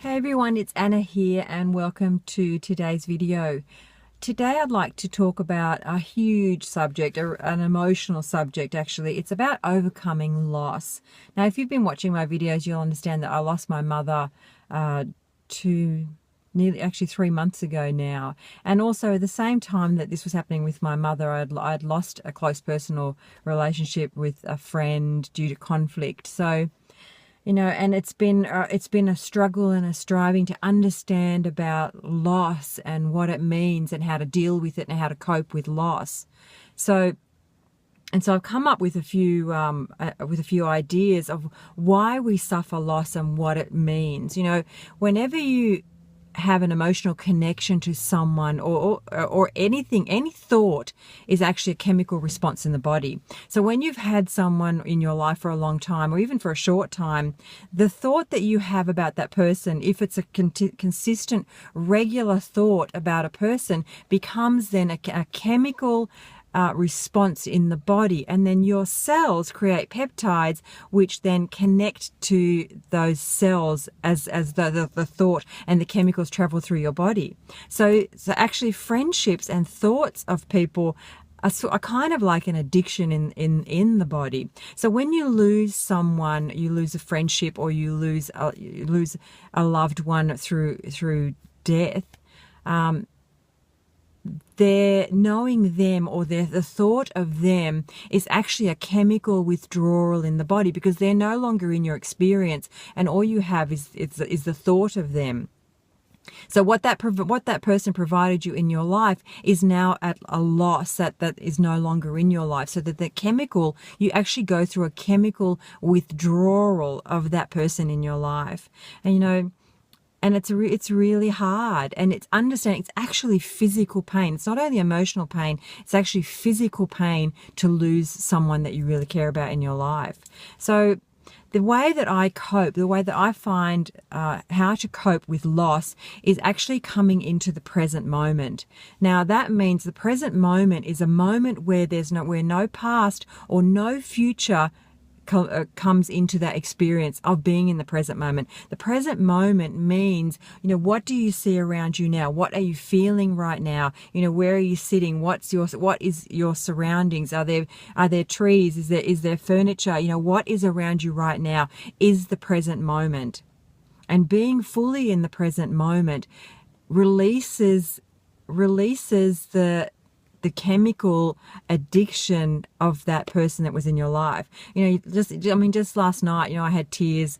Hey everyone, it's Anna here and welcome to today's video. Today I'd like to talk about a huge subject, an emotional subject actually. It's about overcoming loss. Now if you've been watching my videos, you'll understand that I lost my mother actually 3 months ago now. And also at the same time that this was happening with my mother, I'd lost a close personal relationship with a friend due to conflict. So and it's been a struggle and a striving to understand about loss and what it means and how to deal with it and how to cope with loss. So I've come up with a few ideas of why we suffer loss and what it means. Whenever you have an emotional connection to someone or anything, any thought is actually a chemical response in the body. So when you've had someone in your life for a long time or even for a short time, the thought that you have about that person, if it's a consistent, regular thought about a person, becomes then a chemical response in the body, and then your cells create peptides which then connect to those cells as the thought and the chemicals travel through your body. So actually friendships and thoughts of people are kind of like an addiction in the body. So when you lose someone, you lose a friendship or you lose a loved one through death, knowing them or the thought of them is actually a chemical withdrawal in the body, because they're no longer in your experience and all you have is the thought of them. So what that person provided you in your life is now at a loss, that is no longer in your life. So that the chemical, you actually go through a chemical withdrawal of that person in your life. And it's really hard, and it's understanding it's actually physical pain. It's not only emotional pain, it's actually physical pain to lose someone that you really care about in your life. So the way that I cope, the way that I find how to cope with loss is actually coming into the present moment. Now that means the present moment is a moment where where no past or no future comes into that experience of being in the present moment. The present moment means, what do you see around you now? What are you feeling right now? Where are you sitting? What is your surroundings? Are there trees? Is there furniture? What is around you right now is the present moment. And being fully in the present moment releases the chemical addiction of that person that was in your life. Just last night, I had tears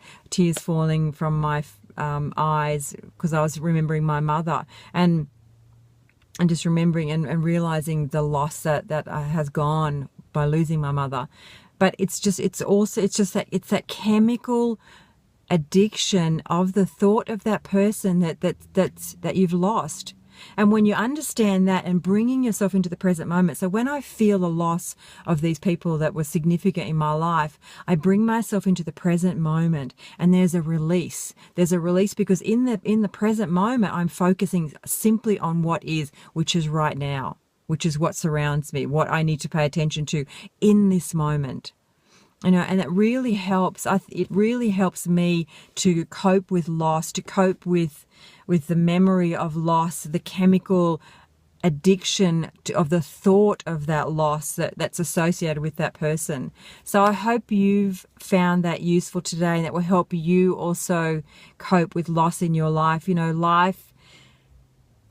falling from my eyes because I was remembering my mother and just remembering and realizing the loss that has gone by losing my mother. But it's that chemical addiction of the thought of that person that you've lost. And when you understand that and bringing yourself into the present moment, so when I feel the loss of these people that were significant in my life, I bring myself into the present moment, and there's a release. There's a release because in the present moment, I'm focusing simply on what is, which is right now, which is what surrounds me, what I need to pay attention to in this moment. And it really helps. It really helps me to cope with loss, to cope with the memory of loss, the chemical addiction of the thought of that loss that's associated with that person. So I hope you've found that useful today, and that will help you also cope with loss in your life.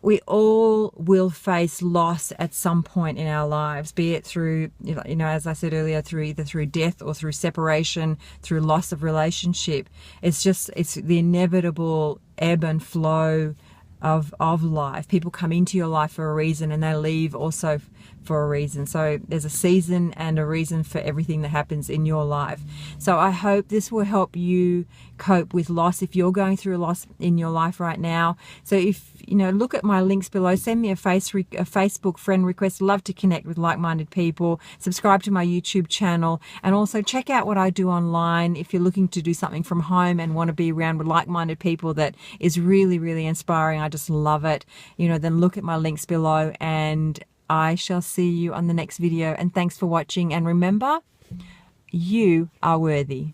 We all will face loss at some point in our lives, be it through, as I said earlier, either through death or through separation, through loss of relationship. It's the inevitable ebb and flow of life. People come into your life for a reason and they leave also for a reason. So there's a season and a reason for everything that happens in your life. So I hope this will help you cope with loss if you're going through a loss in your life right now. So if look at my links below, send me a Facebook friend request. Love to connect with like-minded people. Subscribe to my YouTube channel, and also check out what I do online if you're looking to do something from home and want to be around with like-minded people. That is really, really inspiring. I just love it. Then look at my links below, and I shall see you on the next video. And thanks for watching. And remember, you are worthy.